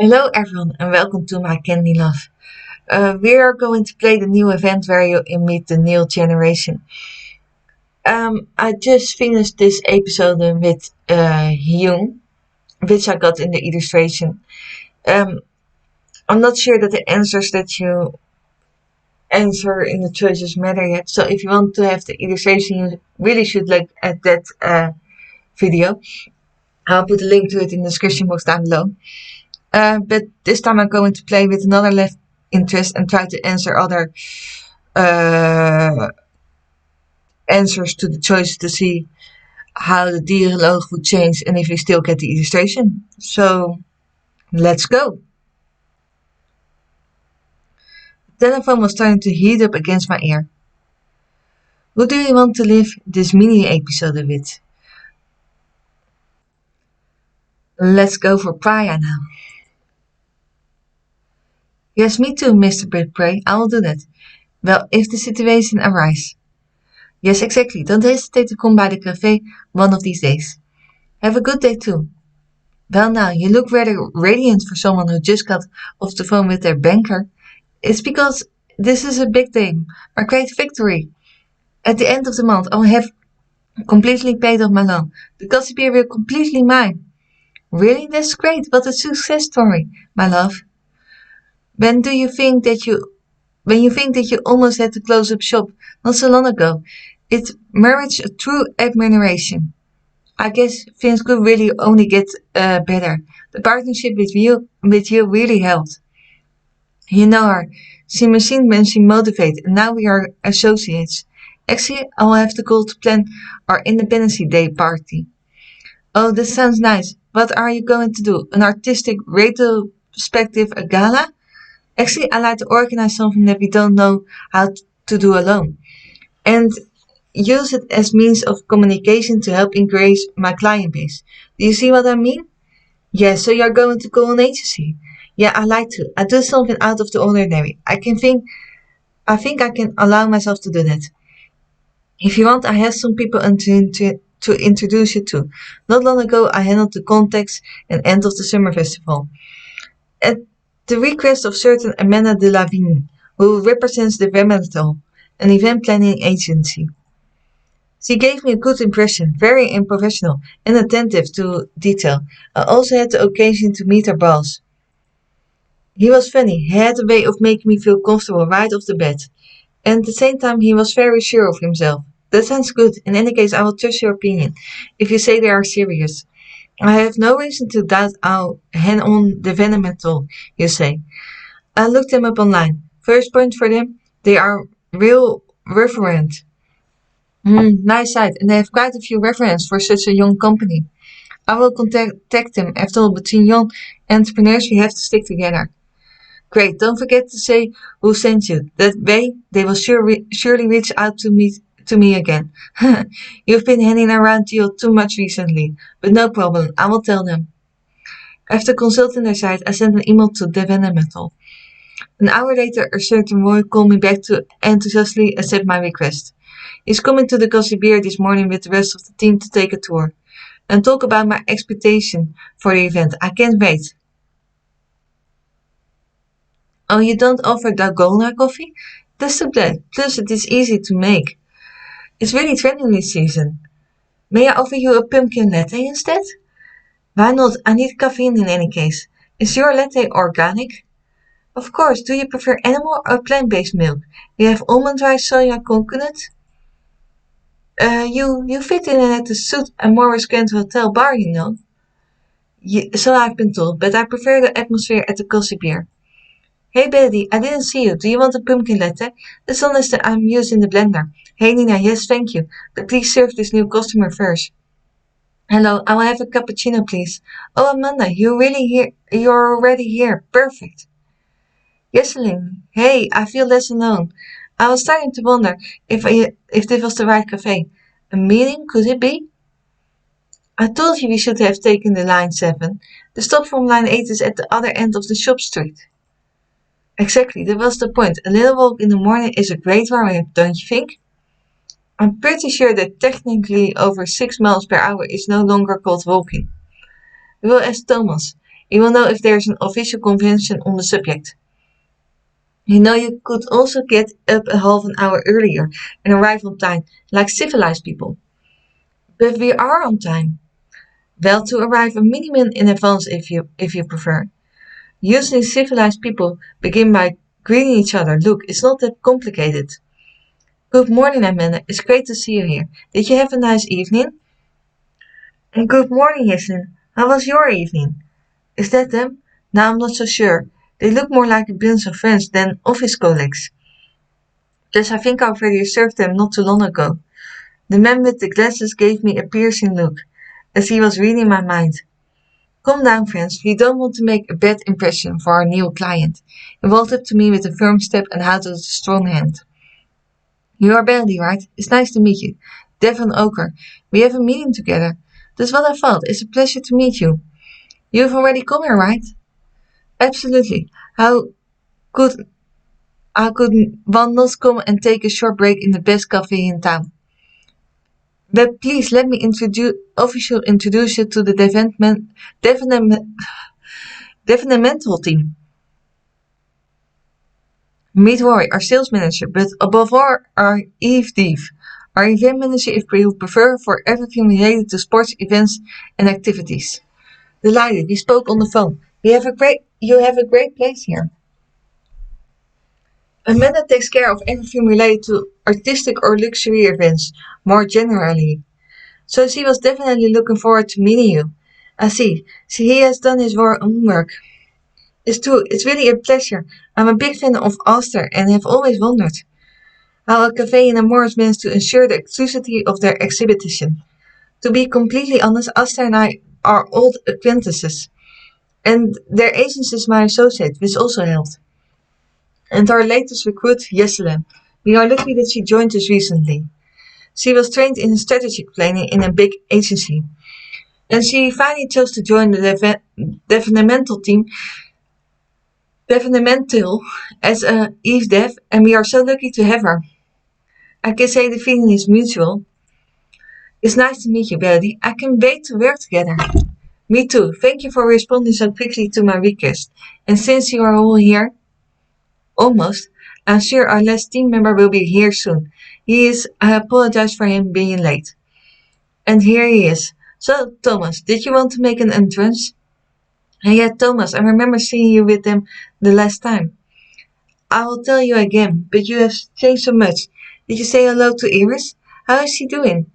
Hello everyone and welcome to my Candy Love. We are going to play the new event where you meet the new generation. I just finished this episode with Hyun, which I got in the illustration. I'm not sure that the answers that you answer in the choices matter yet. So if you want to have the illustration, you really should look at that video. I'll put a link to it in the description box down below. But this time I'm going to play with another left interest and try to answer other answers to the choice to see how the dialogue would change and if you still get the illustration. So let's go. The telephone was starting to heat up against my ear. Who do you want to live this mini episode with? Let's go for Priya now. Yes, me too, Mr. Priya. I will do that. Well, if the situation arises. Yes, exactly. Don't hesitate to come by the cafe one of these days. Have a good day too. Well now, you look rather radiant for someone who just got off the phone with their banker. It's because this is a big day, a great victory. At the end of the month, I will have completely paid off my loan. The gossip will completely mine. Really? That's great. What a success story, my love. When you think that you almost had to close up shop not so long ago, it merits a true admiration. I guess things could really only get better. The partnership with you really helped. You know her. She machined when she motivated, and now we are associates. Actually, I will have to call to plan our Independence Day party. Oh, this sounds nice. What are you going to do? An artistic retrospective gala? Actually, I like to organize something that we don't know how to do alone. And use it as means of communication to help increase my client base. Do you see what I mean? Yeah, so you're going to call an agency. Yeah, I like to. I do something out of the ordinary. I think I can allow myself to do that. If you want, I have some people to introduce you to. Not long ago, I handled the contacts and end of the summer festival. At the request of certain Amanda de la Vigne, who represents the Vermetal, an event planning agency. She gave me a good impression, very professional and attentive to detail. I also had the occasion to meet her boss. He was funny. He had a way of making me feel comfortable right off the bat. And at the same time, he was very sure of himself. That sounds good. In any case, I will trust your opinion. If you say they are serious. I have no reason to doubt how hand-on the Venemental, you say. I looked them up online. First point for them, they are real referent. Nice site, and they have quite a few references for such a young company. I will contact them. After all, between young entrepreneurs, we have to stick together. Great, don't forget to say who sent you. That way, they will surely reach out to me again. You've been hanging around Gio too much recently, but no problem, I will tell them. After consulting their site, I sent an email to Devon Metal. An hour later, a certain Roy called me back to enthusiastically accept my request. He's coming to the Coffee Beer this morning with the rest of the team to take a tour and talk about my expectation for the event. I can't wait. Oh, you don't offer dalgona coffee? That's too bad. Plus, it is easy to make. It's really trending this season. May I offer you a pumpkin latte instead? Why not? I need caffeine in any case. Is your latte organic? Of course. Do you prefer animal or plant-based milk? We have almond rice, soya, coconut. You fit in at the Suit and Morris Grand Hotel bar, you know. So I've been told, but I prefer the atmosphere at the Coffee Beer. Hey Betty, I didn't see you. Do you want a pumpkin latte? As long as I'm using the blender. Hey Nina, yes, thank you. But please serve this new customer first. Hello, I will have a cappuccino, please. Oh, Amanda, you're already here. Perfect. Yes, Celine. Hey, I feel less alone. I was starting to wonder if this was the right cafe. A meeting, could it be? I told you we should have taken the line 7. The stop from line 8 is at the other end of the shop street. Exactly, that was the point. A little walk in the morning is a great warm-up, don't you think? I'm pretty sure that technically over 6 miles per hour is no longer called walking. We will ask Thomas. You will know if there's an official convention on the subject. You could also get up a half an hour earlier and arrive on time, like civilized people. But we are on time. Well, to arrive a minimum in advance if you prefer. Usually civilized people begin by greeting each other. Look, it's not that complicated. Good morning, Amanda. It's great to see you here. Did you have a nice evening? And good morning, Yasin. How was your evening? Is that them? Now I'm not so sure. They look more like a bunch of friends than office colleagues. Plus, I think I already served them not too long ago. The man with the glasses gave me a piercing look, as he was reading my mind. Calm down, friends. We don't want to make a bad impression for our new client. He walked up to me with a firm step and held out a strong hand. You are Bendy, right? It's nice to meet you. Devon Oker. We have a meeting together. That's what I thought. It's a pleasure to meet you. You've already come here, right? Absolutely. Could how could one not come and take a short break in the best cafe in town? But please let me officially introduce you to the developmental team. Meet Roy, our sales manager, but above all, our Eve Dieve, our event manager if you prefer for everything related to sports events and activities. Delighted, we spoke on the phone. You have a great place here. Amanda takes care of everything related to artistic or luxury events, more generally. So she was definitely looking forward to meeting you. I see. See, he has done his homework. It's true, it's really a pleasure. I'm a big fan of Aster and have always wondered how a cafe in Amores managed to ensure the exclusivity of their exhibition. To be completely honest, Aster and I are old acquaintances, and their agent is my associate, which also helped. And our latest recruit, Jesselin. We are lucky that she joined us recently. She was trained in strategic planning in a big agency, and she finally chose to join the developmental as a Eve Dev, and we are so lucky to have her. I can say the feeling is mutual. It's nice to meet you, Betty. I can't wait to work together. Me too. Thank you for responding so quickly to my request. And since you are all here, almost, I'm sure our last team member will be here soon. I apologize for him being late. And here he is. So, Thomas, did you want to make an entrance? And yeah, Thomas, I remember seeing you with them the last time. I will tell you again, but you have changed so much. Did you say hello to Iris? How is she doing?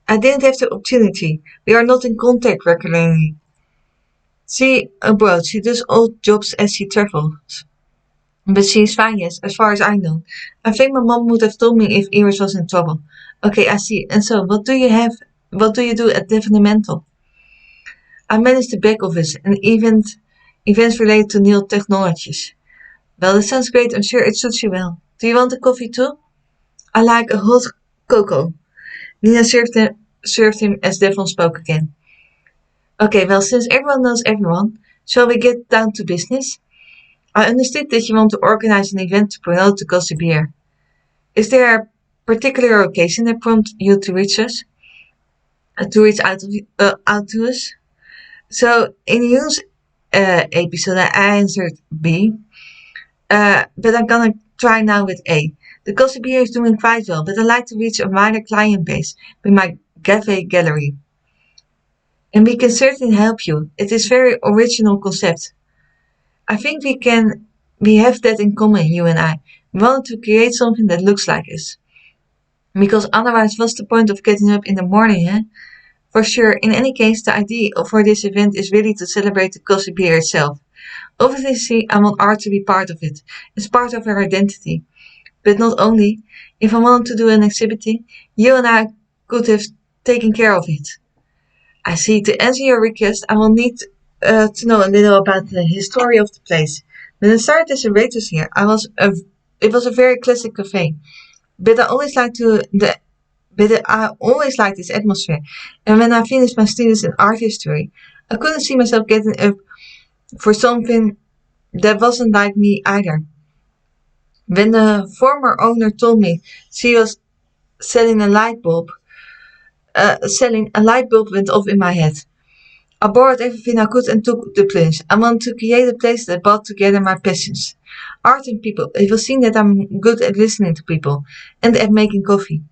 I didn't have the opportunity. We are not in contact regularly. She abroad. She does odd jobs as she travels. But she is fine, yes, as far as I know. I think my mom would have told me if Iris was in trouble. Okay, I see. And so, what do you do at Developmental? I manage the back office and events related to new technologies. Well, that sounds great. I'm sure it suits you well. Do you want a coffee too? I like a hot cocoa. Nina served him as Devon spoke again. Okay, well, since everyone knows everyone, shall we get down to business? I understood that you want to organize an event to promote the Gossip Beer. Is there a particular occasion that prompted you to reach us? To reach out to us? So, in the news episode, I answered B, but I'm gonna try now with A. The Gossip Beer is doing quite well, but I'd like to reach a wider client base with my cafe gallery. And we can certainly help you. It is a very original concept. I think we have that in common, you and I. We wanted to create something that looks like us. Because otherwise, what's the point of getting up in the morning, eh? For sure, in any case, the idea for this event is really to celebrate the Gossip Beer itself. Obviously, I want art to be part of it. It's part of our identity. But not only, if I wanted to do an exhibit, you and I could have taken care of it. I see. To answer your request, I will need to know a little about the history of the place. When I started as a waitress here, it was a very classic cafe. But I always liked this atmosphere. And when I finished my studies in art history, I couldn't see myself getting up for something that wasn't like me either. When the former owner told me she was selling a light bulb went off in my head. I borrowed everything I could and took the plunge. I want to create a place that brought together my passions. Art and people. It was seen that I'm good at listening to people and at making coffee.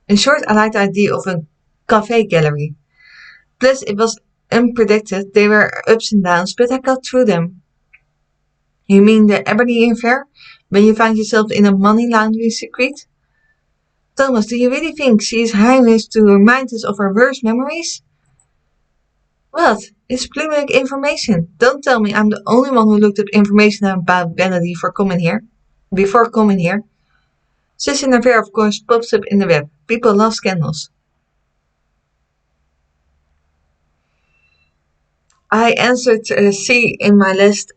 In short, I like the idea of a cafe gallery. Plus, it was unpredicted. There were ups and downs, but I got through them. You mean the Aberdeen affair? When you find yourself in a money laundering secret? Thomas, do you really think she is hiring us to remind us of our worst memories? What? It's public information. Don't tell me I'm the only one who looked up information about Benedict before coming here. Such an affair, of course, pops up in the web. People love scandals. I answered C in my last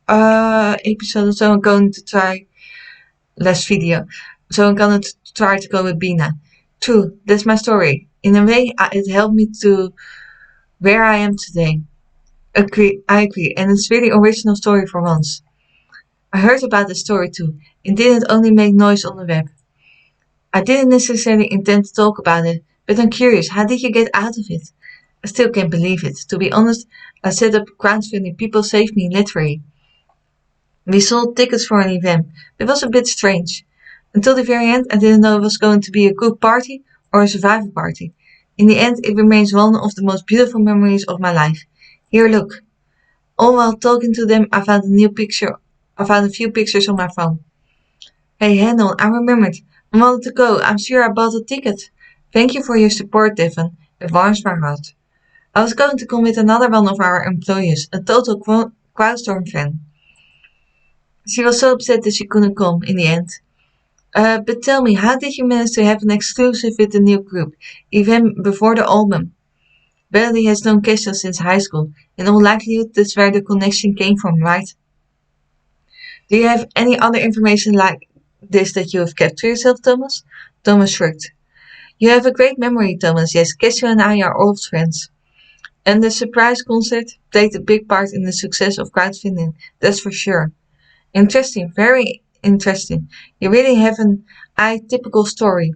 episode, so I'm going to try last video. So I'm going to try to go with Bina. True, that's my story. In a way, it helped me to where I am today. I agree, and it's really original story for once. I heard about the story too. It didn't only make noise on the web. I didn't necessarily intend to talk about it, but I'm curious, how did you get out of it? I still can't believe it. To be honest, I set up crowdfunding. People saved me literally. We sold tickets for an event. It was a bit strange. Until the very end, I didn't know it was going to be a group party or a survival party. In the end, it remains one of the most beautiful memories of my life. Here, look. All while talking to them, I found a few pictures on my phone. Hey, Handel, I remembered. I wanted to go. I'm sure I bought a ticket. Thank you for your support, Devon. It warms my heart. I was going to come with another one of our employees, a total Crowdstorm fan. She was so upset that she couldn't come in the end. But tell me, how did you manage to have an exclusive with the new group, even before the album? Melody has known Kesha since high school. In all likelihood, that's where the connection came from, right? Do you have any other information like this that you have kept to yourself, Thomas? Thomas shrugged. You have a great memory, Thomas. Yes, Kesha and I are old friends. And the surprise concert played a big part in the success of crowdfunding, that's for sure. Interesting, very interesting. You really have an atypical story.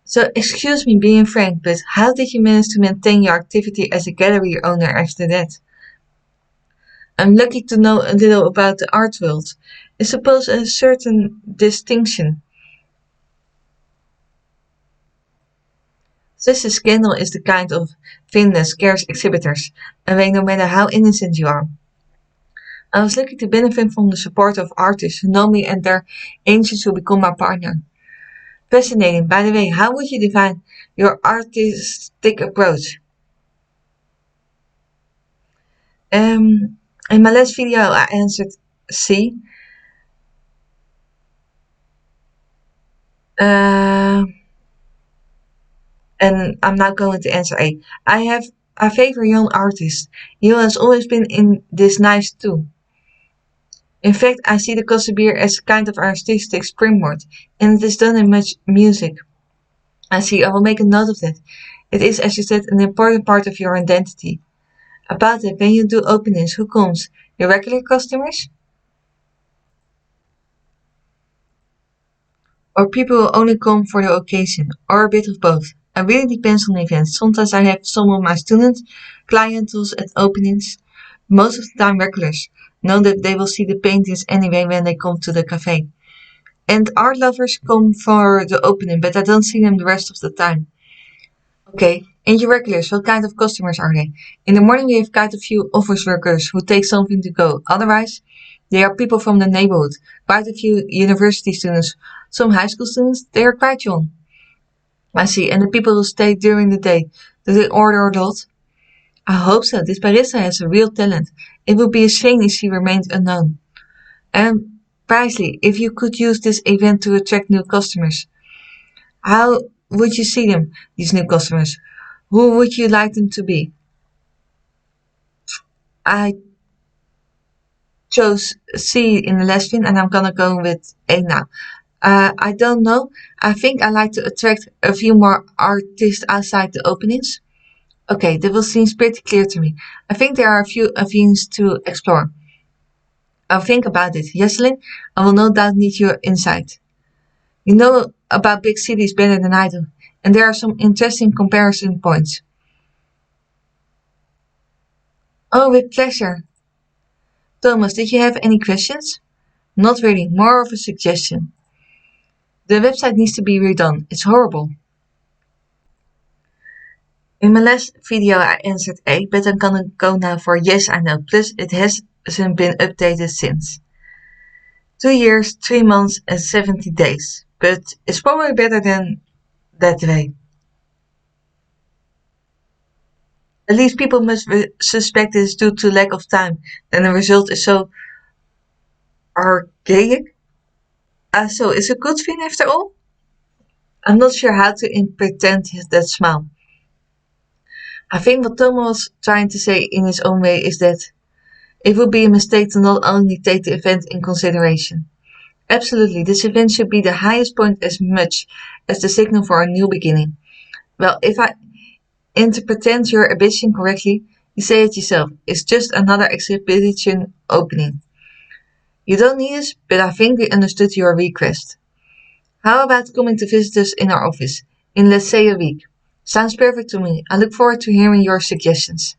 So, excuse me being frank, but how did you manage to maintain your activity as a gallery owner after that? I'm lucky to know a little about the art world. I suppose a certain distinction. Such a scandal is the kind of thing that scares exhibitors, away no matter how innocent you are. I was lucky to benefit from the support of artists who know me and their angels who become my partner. Fascinating. By the way, how would you define your artistic approach? In my last video, I answered C. And I'm now going to answer A. I favor young artists. You has always been in this nice too. In fact, I see the Kosobeer as kind of artistic springboard, and it is done in much music. I see, I will make a note of that. It is, as you said, an important part of your identity. About it, when you do openings, who comes? Your regular customers? Or people who only come for the occasion, or a bit of both. It really depends on the events. Sometimes I have some of my students, clientels at openings. Most of the time regulars. Know that they will see the paintings anyway when they come to the cafe. And art lovers come for the opening, but I don't see them the rest of the time. Okay, and your regulars, what kind of customers are they? In the morning we have quite a few office workers who take something to go. Otherwise, they are people from the neighborhood. Quite a few university students. Some high school students, they are quite young. I see, and the people who stay during the day. Do they order a lot? I hope so. This barista has a real talent. It would be a shame if she remained unknown. And Presley, if you could use this event to attract new customers, how would you see them, these new customers? Who would you like them to be? I chose C in the last fin and I'm gonna go with A now. I don't know. I think I like to attract a few more artists outside the openings. Okay, that will seem pretty clear to me. I think there are a few avenues to explore. I'll think about it. Jesselyn, I will no doubt need your insight. You know about big cities better than I do, and there are some interesting comparison points. Oh, with pleasure. Thomas, did you have any questions? Not really, more of a suggestion. The website needs to be redone. It's horrible. In my last video I answered A, but I'm gonna go now for yes, I know. Plus it hasn't been updated since. 2 years, 3 months and 70 days. But it's probably better than that way. At least people must suspect it is due to lack of time. Then the result is so archaic. So it's a good thing after all? I'm not sure how to interpret that smile. I think what Thomas was trying to say in his own way is that it would be a mistake to not only take the event in consideration. Absolutely, this event should be the highest point as much as the signal for a new beginning. Well, if I interpret your ambition correctly, you say it yourself. It's just another exhibition opening. You don't need us, but I think we understood your request. How about coming to visit us in our office in, let's say, a week? Sounds perfect to me. I look forward to hearing your suggestions.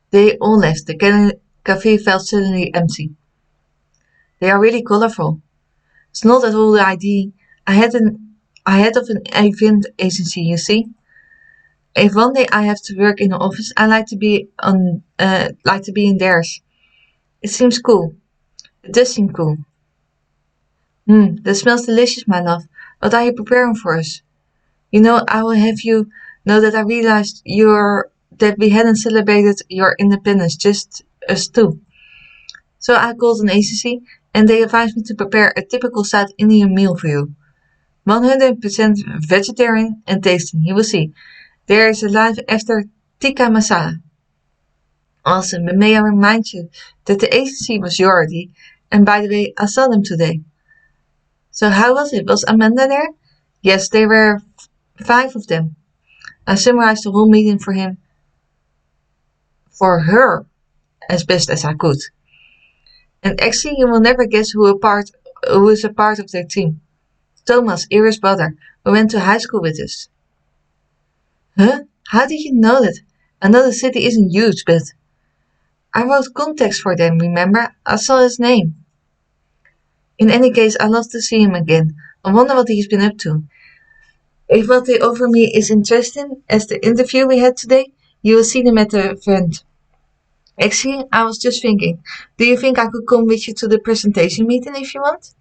They all left. The cafe felt suddenly empty. They are really colorful. It's not at all the idea. I had of an event agency, you see. If one day I have to work in an office, I like to be in theirs. It seems cool. It does seem cool. That smells delicious, my love. What are you preparing for us? You know, I will have you know that I realized that we hadn't celebrated your independence, just us two. So I called an agency, and they advised me to prepare a typical South Indian meal for you. 100% vegetarian and tasty, you will see. There is a life after tikka masala. Awesome, but may I remind you that the agency was your idea, and by the way, I saw them today. So how was it? Was Amanda there? Yes, there were 5 of them. I summarized the whole meeting for her, as best as I could. And actually, you will never guess who is a part of their team. Thomas, Iris' brother, who went to high school with us. Huh? How did you know that? I know the city isn't huge, but I wrote contacts for them, remember? I saw his name. In any case, I'd love to see him again. I wonder what he's been up to. If what they offer me is interesting, as the interview we had today, you will see them at the event. Actually, I was just thinking, do you think I could come with you to the presentation meeting if you want?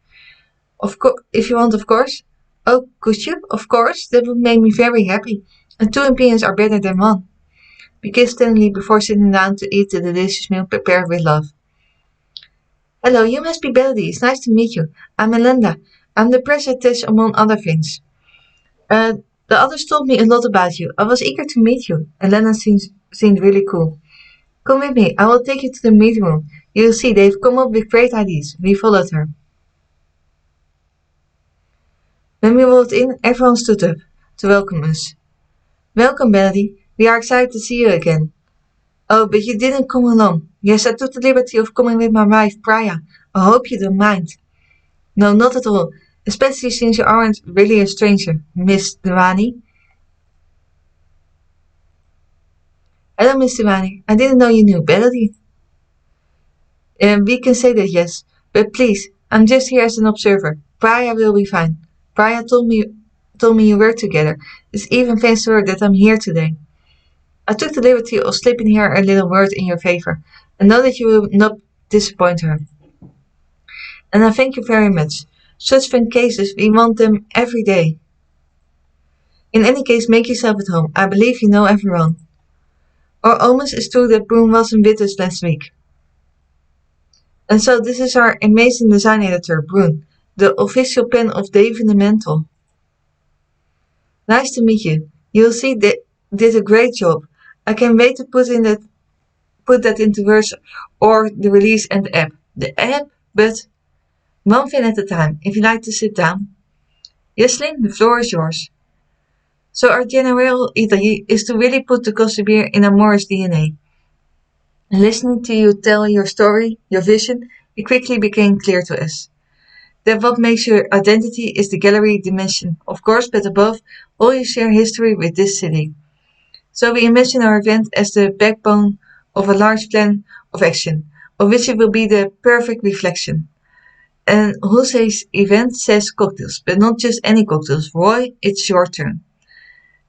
If you want, of course. Oh, could you? Of course, that would make me very happy. And 2 opinions are better than 1. We kissed Stanley before sitting down to eat the delicious meal prepared with love. Hello, you must be Belly. It's nice to meet you. I'm Melinda. I'm the press attach among other things. The others told me a lot about you. I was eager to meet you. Elena seemed really cool. Come with me. I will take you to the meeting room. You'll see they've come up with great ideas. We followed her. When we walked in, everyone stood up to welcome us. Welcome, Belly. We are excited to see you again. Oh, but you didn't come alone. Yes, I took the liberty of coming with my wife, Priya. I hope you don't mind. No, not at all. Especially since you aren't really a stranger, Miss Devani. Hello, Miss Devani. I didn't know you knew Belly. We can say that, yes. But please, I'm just here as an observer. Priya will be fine. Priya told me you work together. It's even thanks to her that I'm here today. I took the liberty of slipping here a little word in your favor. I know that you will not disappoint her. And I thank you very much. Such fun cases, we want them every day. In any case, make yourself at home. I believe you know everyone. Or almost it's true that Broom wasn't with us last week. And so this is our amazing design editor, Brune, the official pen of Dave the Mental. Nice to meet you. You'll see they did a great job. I can't wait to put that into words or the release and the app. The app, but one thing at a time. If you like to sit down. Yes, Lynn, the floor is yours. So our general idea is to really put the coffee beer in Amore's DNA. Listening to you tell your story, your vision, it quickly became clear to us that what makes your identity is the gallery dimension, of course, but above all you share history with this city. So we imagine our event as the backbone of a large plan of action, of which it will be the perfect reflection. And Jose's event says cocktails, but not just any cocktails. Roy, it's your turn.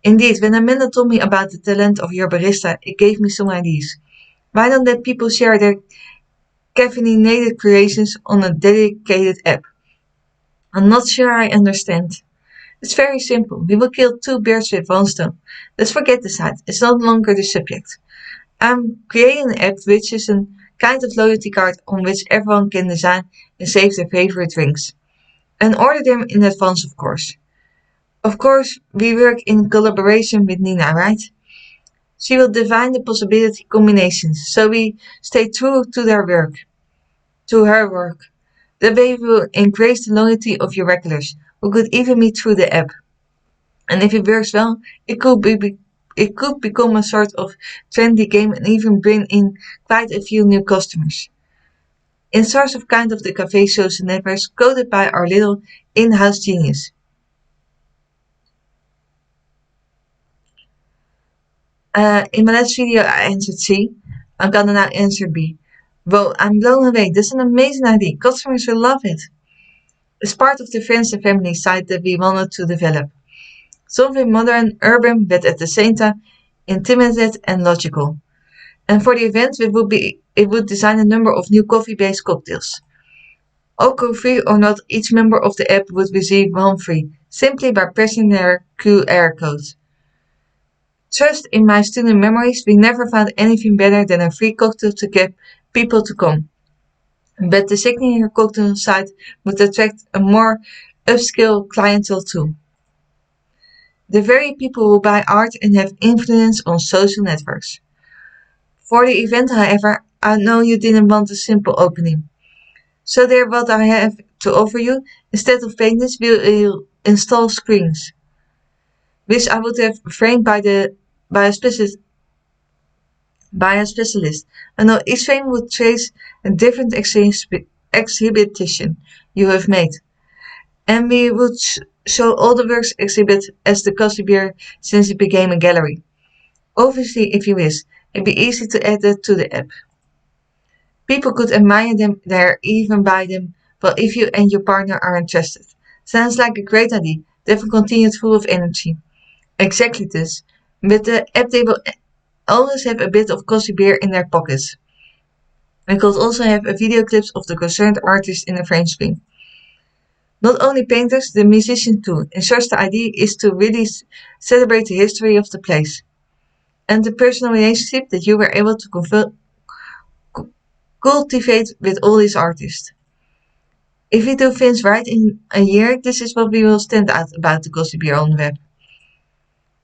Indeed, when Amanda told me about the talent of your barista, it gave me some ideas. Why don't let people share their caffeinated creations on a dedicated app? I'm not sure I understand. It's very simple. We will kill two birds with one stone. Let's forget the site. It's no longer the subject. I'm creating an app which is a kind of loyalty card on which everyone can design and save their favorite drinks. And order them in advance, of course. Of course, we work in collaboration with Nina, right? She will define the possibility combinations, so we stay true to her work. That way we will increase the loyalty of your regulars, who could even meet through the app. And if it works well, it could become a sort of trendy game and even bring in quite a few new customers. In source of kind of the cafe social networks coded by our little in-house genius. In my last video I answered C. I'm gonna now answer B. Whoa, I'm blown away. That's an amazing idea. Customers will love it. It's part of the friends and family site that we wanted to develop. Something modern, urban, but at the same time intimate and logical. And for the event, it would design a number of new coffee-based cocktails. Alcohol-free or not, each member of the app would receive one free, simply by pressing their QR code. Trust in my student memories, we never found anything better than a free cocktail to get people to come. But the signature cocktail site would attract a more upscale clientele too. The very people who buy art and have influence on social networks. For the event, however, I know you didn't want a simple opening. So there what I have to offer you. Instead of paintings, we'll install screens, which I would have framed by a specialist. I know each frame would trace a different exhibition you have made. And we would show all the works exhibit as the Coffee Beer since it became a gallery. Obviously, if you wish, it'd be easy to add it to the app. People could admire them there, even buy them, well, if you and your partner are interested. Sounds like a great idea. That will continue full of energy. Exactly this. With the app, they will always have a bit of coffee beer in their pockets. We could also have a video clips of the concerned artist in the frame screen. Not only painters, the musicians too. In such the idea is to really celebrate the history of the place. And the personal relationship that you were able to cultivate with all these artists. If we do things right in a year, this is what we will stand out about the Gossip Beer on the web.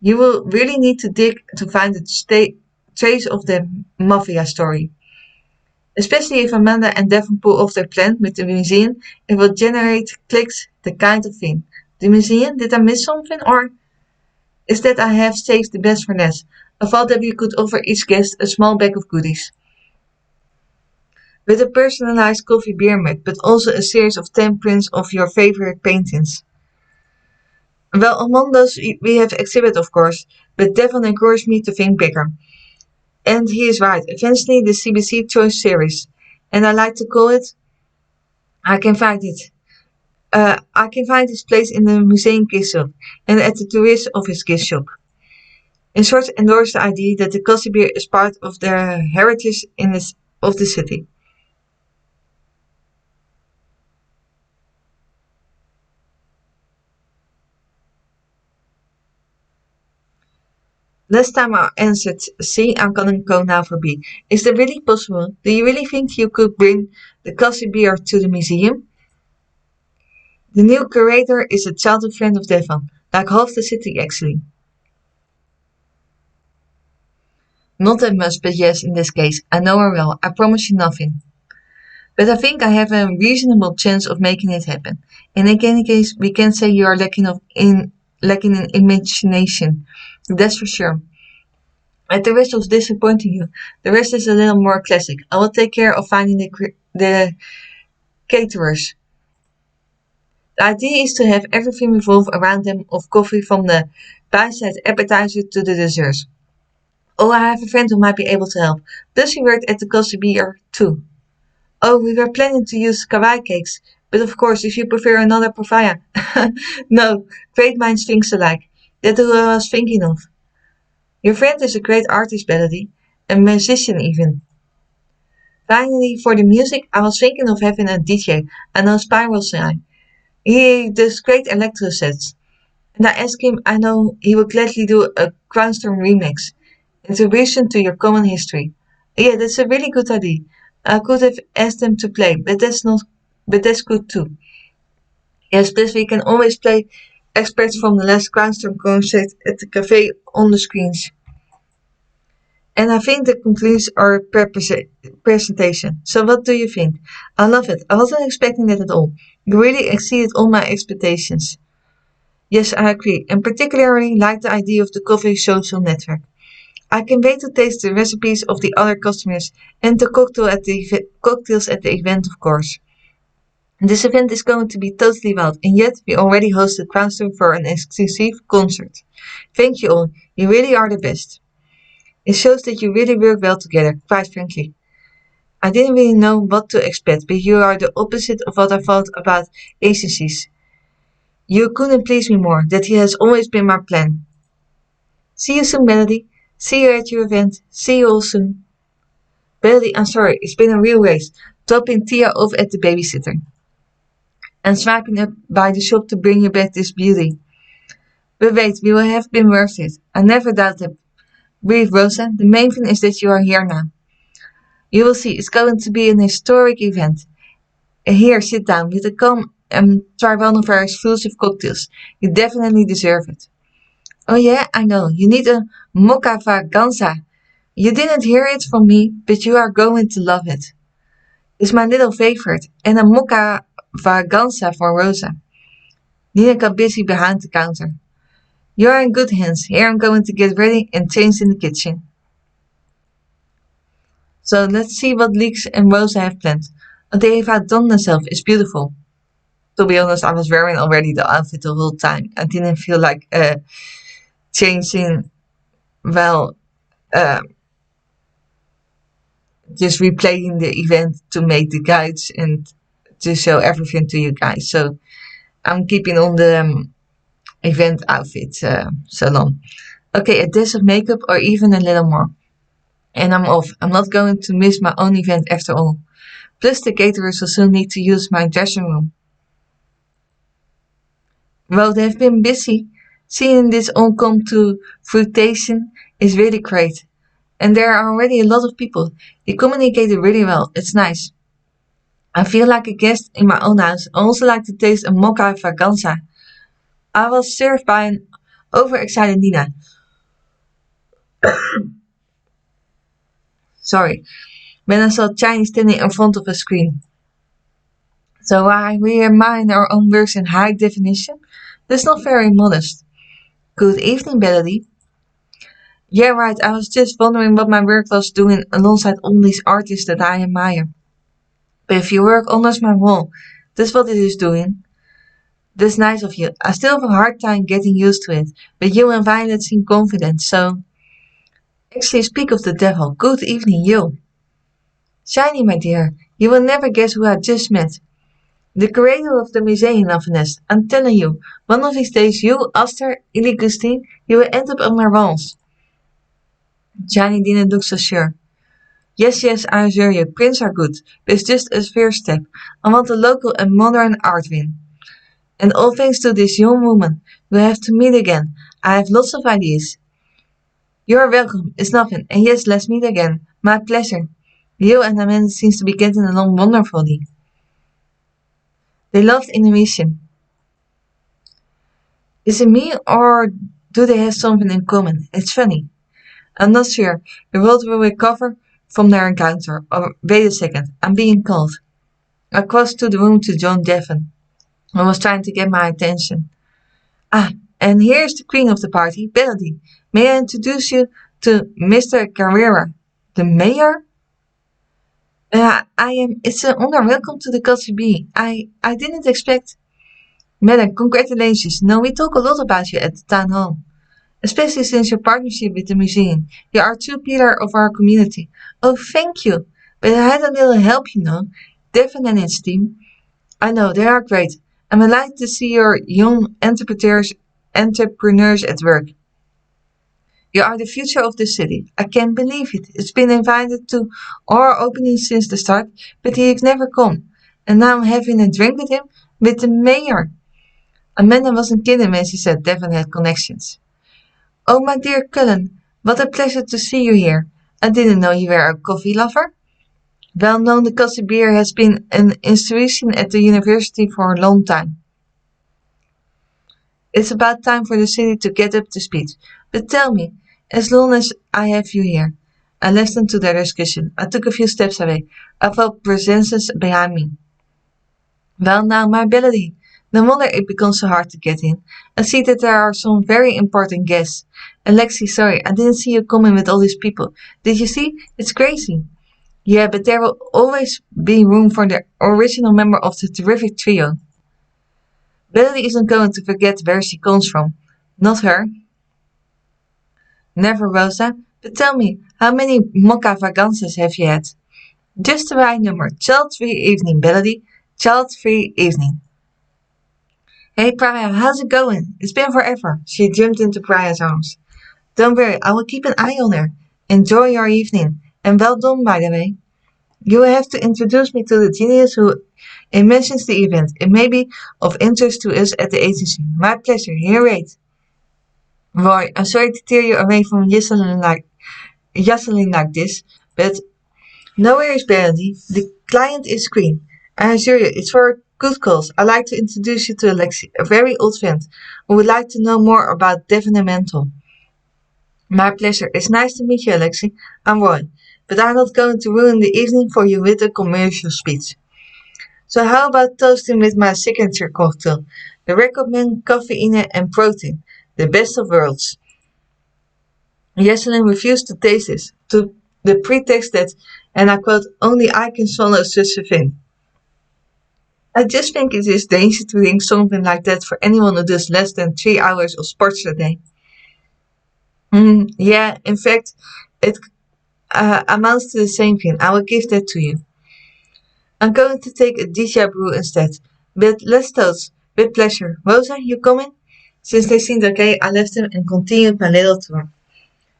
You will really need to dig to find the trace of the mafia story. Especially if Amanda and Devon pull off their plan with the museum, it will generate clicks, the kind of thing. The museum? Did I miss something? Or is that I have saved the best for last? I thought that we could offer each guest a small bag of goodies. With a personalized coffee beer mug, but also a series of 10 prints of your favorite paintings. Well, among those we have exhibit, of course, but Devon encouraged me to think bigger. And he is right, eventually the CBC Choice Series. And I like to call it, I can find it. I can find his place in the museum gift shop and at the tourist office gift shop. In short, endorse the idea that the coffee beer is part of the heritage of the city. Last time I answered C, I'm gonna go now for B. Is that really possible? Do you really think you could bring the coffee beer to the museum? The new curator is a childhood friend of Devon, like half the city actually. Not that much, but yes, in this case. I know her well. I promise you nothing. But I think I have a reasonable chance of making it happen. In any case, we can say you are lacking in imagination. That's for sure. And the rest was disappointing you. The rest is a little more classic. I will take care of finding the caterers. The idea is to have everything revolve around them of coffee from the by-side appetizer to the dessert. Oh, I have a friend who might be able to help. Plus, he worked at the coffee beer too. Oh, we were planning to use kawaii cakes, but of course, if you prefer another papaya. No, great minds think alike. That's who I was thinking of. Your friend is a great artist, Melody, a musician even. Finally, for the music, I was thinking of having a DJ, I know Spiral Sign. He does great electro sets. And I asked him, I know he would gladly do a Crownstorm remix. Introduction to your common history. Yeah, that's a really good idea. I could have asked them to play, but that's good too. Yes, plus we can always play experts from the last Crownstorm concert at the cafe on the screens. And I think that concludes our presentation. So what do you think? I love it. I wasn't expecting that at all. You really exceeded all my expectations. Yes, I agree, and particularly like the idea of the coffee social network. I can wait to taste the recipes of the other customers and the cocktails at the event, of course. This event is going to be totally wild, and yet we already hosted Crownstorm for an exclusive concert. Thank you all. You really are the best. It shows that you really work well together, quite frankly. I didn't really know what to expect, but you are the opposite of what I thought about agencies. You couldn't please me more. That has always been my plan. See you soon, Melody. See you at your event. See you all soon. Melody, I'm sorry, it's been a real race. Dropping Tia off at the babysitter. And swiping up by the shop to bring you back this beauty. But wait, we will have been worth it. I never doubt that. Breathe, Rosa. The main thing is that you are here now. You will see, it's going to be an historic event. Here, sit down. With a calm and try one of our exclusive cocktails. You definitely deserve it. Oh yeah, I know. You need a mocha vaganza. You didn't hear it from me, but you are going to love it. It's my little favorite. And a mocha vaganza for Rosa. Nina got busy behind the counter. You're in good hands. Here I'm going to get ready and change in the kitchen. So let's see what Leeks and Rosa have planned. They have outdone themselves. It's beautiful. To be honest, I was wearing already the outfit the whole time. I didn't feel like changing, well, uh, just replaying the event to make the guides and to show everything to you guys. So I'm keeping on the event outfit salon. Okay, a dash of makeup or even a little more. And I'm off. I'm not going to miss my own event after all. Plus the caterers will soon need to use my dressing room. Well, they've been busy. Seeing this all come to fruition is really great. And there are already a lot of people. They communicated really well. It's nice. I feel like a guest in my own house. I also like to taste a mocha vaganza. I was served by an overexcited Nina. Sorry. When I saw Chinese standing in front of a screen. So why we mine our own works in high definition? That's not very modest. Good evening, Melody. Yeah, right. I was just wondering what my work was doing alongside all these artists that I admire. But if you work under my wall, that's what it is doing. That's nice of you. I still have a hard time getting used to it, but you and Violet seem confident, so... Actually, speak of the devil. Good evening, you. Shiny, my dear, you will never guess who I just met. The creator of the museum of Nest. I'm telling you, one of these days you, Aster, Iligustine, you will end up on my walls. Shiny didn't look so sure. Yes, I assure you, prints are good, but it's just a first step. I want a local and modern art win. And all thanks to this young woman. We'll have to meet again. I have lots of ideas. You're welcome, it's nothing. And yes, let's meet again. My pleasure. You and Amanda seems to be getting along wonderfully. They loved animation. Is it me or do they have something in common? It's funny. I'm not sure. The world will recover from their encounter. Oh, wait a second. I'm being called. I crossed to the room to John Devon. I was trying to get my attention. Ah, and here's the queen of the party, Melody. May I introduce you to Mr. Carrera, the mayor? It's an honor. Welcome to the Coffee Bee. I didn't expect. Madam, congratulations. No, we talk a lot about you at the town hall. especially since your partnership with the museum. You are two pillars of our community. Oh, thank you. But I had a little help, Devin and his team. I know, they are great. And I like to see your young entrepreneurs at work. You are the future of the city. I can't believe it. It's been invited to our opening since the start, but he's never come. And now I'm having a drink with him, with the mayor. Amanda wasn't kidding when she said Devon had connections. Oh, my dear Cullen, what a pleasure to see you here. I didn't know you were a coffee lover. Well known, the coffee beer has been an institution at the university for a long time. It's about time for the city to get up to speed. But tell me, as long as I have you here. I listened to their discussion. I took a few steps away. I felt presences behind me. Well now, my ability. No wonder it becomes so hard to get in. I see that there are some very important guests. Alexi, sorry, I didn't see you coming with all these people. Did you see? It's crazy. Yeah, but there will always be room for the original member of the terrific trio. Melody isn't going to forget where she comes from. Not her. Never, Rosa. But tell me, how many mocha vacances have you had? Just the right number. Child-free evening, Melody. Child-free evening. Hey, Priya, how's it going? It's been forever. She jumped into Priya's arms. Don't worry, I will keep an eye on her. Enjoy your evening. And well done, by the way. You will have to introduce me to the genius who imagines the event. It may be of interest to us at the agency. My pleasure. Here, wait. Roy, I'm sorry to tear you away from yestling like this, but no worries, Brandy. The client is Queen. I assure you, it's for a good cause. I'd like to introduce you to Alexi, a very old friend, who would like to know more about Devon and Mental. My pleasure. It's nice to meet you, Alexi. I'm Roy, but I'm not going to ruin the evening for you with a commercial speech. So how about toasting with my signature cocktail? The recommend caffeine and protein, the best of worlds. Jesselyn refused to taste this, to the pretext that, and I quote, only I can swallow such a thing. I just think it is dangerous to drink something like that for anyone who does less than 3 hours of sports a day. Yeah, in fact, it amounts to the same thing. I will give that to you. I'm going to take a deja brew instead. But let's toast. With pleasure. Rosa, you coming? Since they seemed okay, I left them and continued my little tour.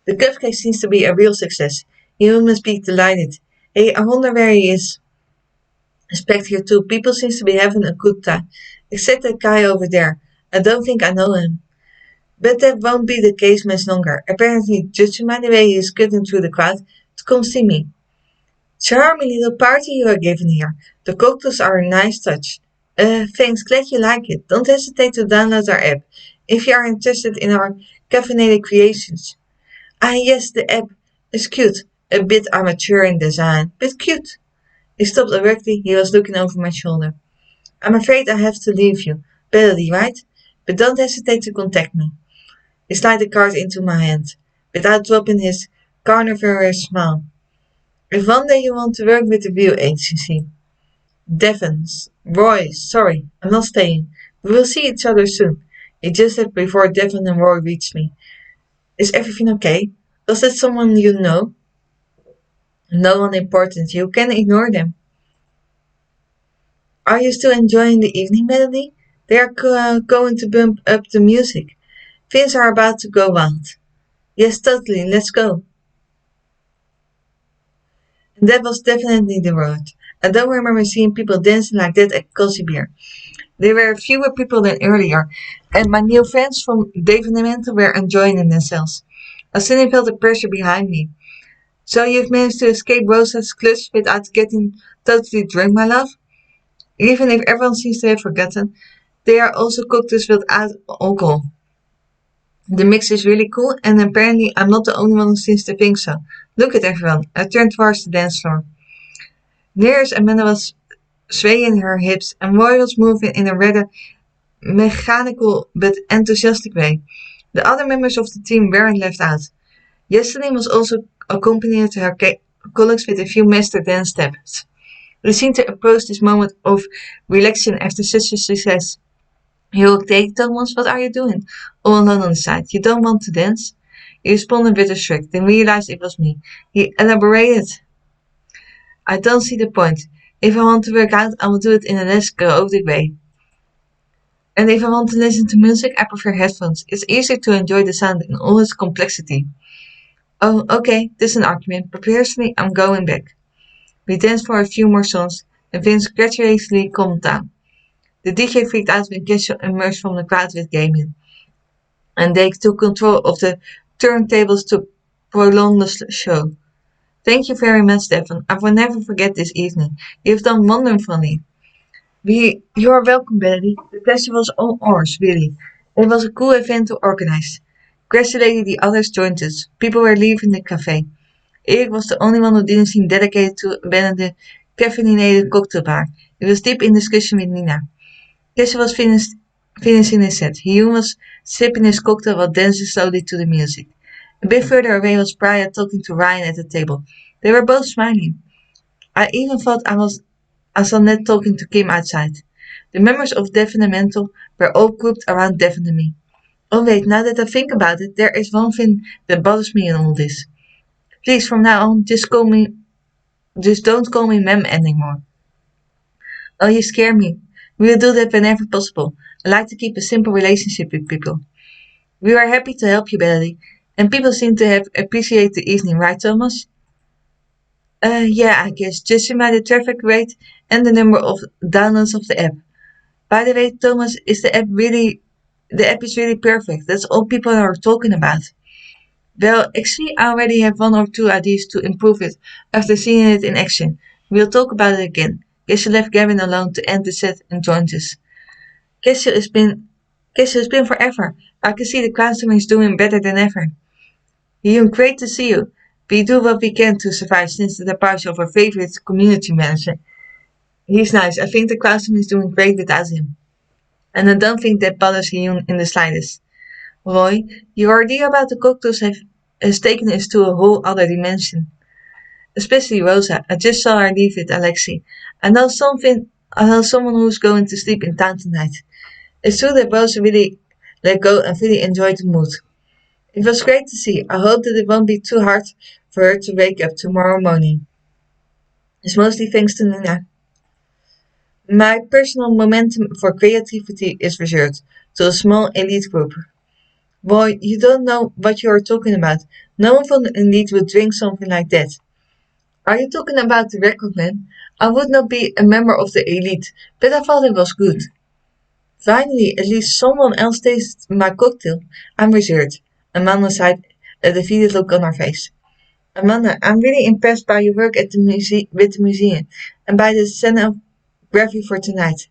The cupcake seems to be a real success. You must be delighted. Hey, I wonder where he is. Expect here too. People seem to be having a good time. Except that guy over there. I don't think I know him. But that won't be the case much longer. Apparently, judging by the way he is cutting through the crowd to come see me. Charming little party you are giving here. The cocktails are a nice touch. Thanks, glad you like it. Don't hesitate to download our app if you are interested in our caffeinated creations. Ah, yes, the app is cute. A bit amateur in design, but cute. He stopped abruptly. He was looking over my shoulder. I'm afraid I have to leave you. Badly, right? But don't hesitate to contact me. He slid the card into my hand, without dropping his carnivorous smile. If one day you want to work with the real agency. Devons. Roy, sorry, I'm not staying. We will see each other soon. He just said before Devon and Roy reached me. Is everything okay? Was that someone you know? No one important. You can ignore them. Are you still enjoying the evening, Melody? They are going to bump up the music. Things are about to go wild. Yes, totally. Let's go. And that was definitely the word. I don't remember seeing people dancing like that at Cozy Beer. There were fewer people than earlier, and my new friends from Debriefing were enjoying themselves. I suddenly felt the pressure behind me. So you've managed to escape Rosa's clutch without getting totally drunk, my love? Even if everyone seems to have forgotten, they are also cocktails without alcohol. The mix is really cool, and apparently I'm not the only one who seems to think so. Look at everyone. I turned towards the dance floor. Nearest Amanda was swaying her hips, and Roy was moving in a rather mechanical but enthusiastic way. The other members of the team weren't left out. Yesterday was also accompanied her colleagues with a few master dance steps. They seemed to approach this moment of relaxation after such a success. You okay, Thomas? What are you doing? All alone on the side. You don't want to dance? He responded with a shrug, then realized it was me. He elaborated. I don't see the point. If I want to work out, I will do it in a less chaotic way. And if I want to listen to music, I prefer headphones. It's easier to enjoy the sound in all its complexity. Oh, okay, this is an argument, but personally, I'm going back. We danced for a few more songs, and Vince gradually calmed down. The DJ freaked out when Kesha emerged from the crowd with gaming, and they took control of the turntables to prolong the show. Thank you very much, Stefan. I will never forget this evening. You've done wonderfully. You are welcome, Betty. The pleasure was all ours, really. It was a cool event to organize. Gradually, the others joined us. People were leaving the cafe. Erik was the only one who didn't seem dedicated to abandon the caffeinated cocktail bar. He was deep in discussion with Nina. Kesha was finishing his set. Hyun was sipping his cocktail while dancing slowly to the music. A bit further away was Priya talking to Ryan at the table. They were both smiling. I even thought I saw Ned talking to Kim outside. The members of Definamental were all grouped around Devin and me. Oh wait, now that I think about it, there is one thing that bothers me in all this. Please, from now on, just don't call me Mem anymore. Oh, you scare me. We will do that whenever possible. I like to keep a simple relationship with people. We are happy to help you, Betty. And people seem to have appreciated the evening, right, Thomas? Yeah, I guess. Judging by the traffic rate and the number of downloads of the app. By the way, Thomas, the app is really perfect. That's all people are talking about. Well, actually, I already have one or two ideas to improve it after seeing it in action. We'll talk about it again. Cassie left Gavin alone to end the set and joined us. Cassie has been forever. I can see the customer is doing better than ever. Ian, great to see you. We do what we can to survive since the departure of our favorite community manager. He's nice. I think the customer is doing great without him. And I don't think that bothers Ian in the slightest. Roy, your idea about the cocktails has taken us to a whole other dimension. Especially Rosa. I just saw her leave with Alexei. I know someone who's going to sleep in town tonight. It's true that Rosa really let go and really enjoyed the mood. It was great to see. I hope that it won't be too hard for her to wake up tomorrow morning. It's mostly thanks to Nina. My personal momentum for creativity is reserved to a small elite group. Boy, you don't know what you are talking about. No one from the elite would drink something like that. Are you talking about the record man? I would not be a member of the elite, but I thought it was good. Finally, at least someone else tasted my cocktail. I'm reserved. Amanda sighed, a defeated look on her face. Amanda, I'm really impressed by your work at with the museum and by the scenography for tonight.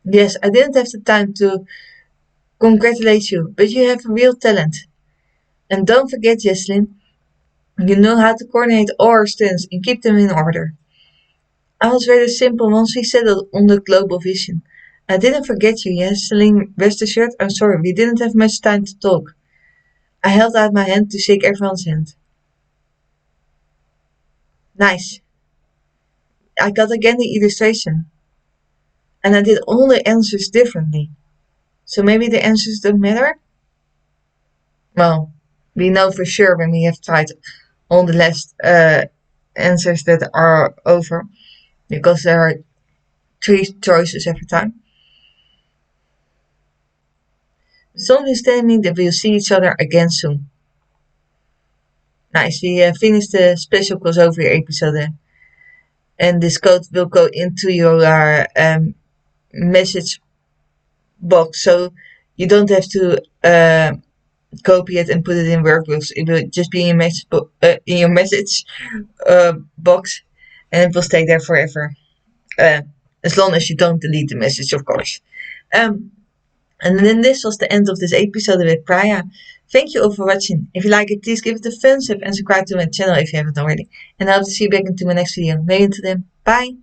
Yes, I didn't have the time to congratulate you, but you have a real talent. And don't forget, Jesslyn, you know how to coordinate all our stands and keep them in order. I was very simple once we settled on the global vision. I didn't forget you, Jesslyn. Rest assured, I'm sorry, we didn't have much time to talk. I held out my hand to shake everyone's hand. Nice. I got again the illustration. And I did all the answers differently. So maybe the answers don't matter? Well, we know for sure when we have tried all the last answers that are over. Because there are 3 choices every time. Something's telling me that we'll see each other again soon. Nice, we finished the special crossover episode. And this code will go into your message box, so you don't have to copy it and put it in workbooks. It will just be in your message box, and it will stay there forever, as long as you don't delete the message, of course. And then this was the end of this episode with Priya. Thank you all for watching. If you like it, please give it a thumbs up and subscribe to my channel if you haven't already. And I hope to see you back into my next video. Maybe until then, bye!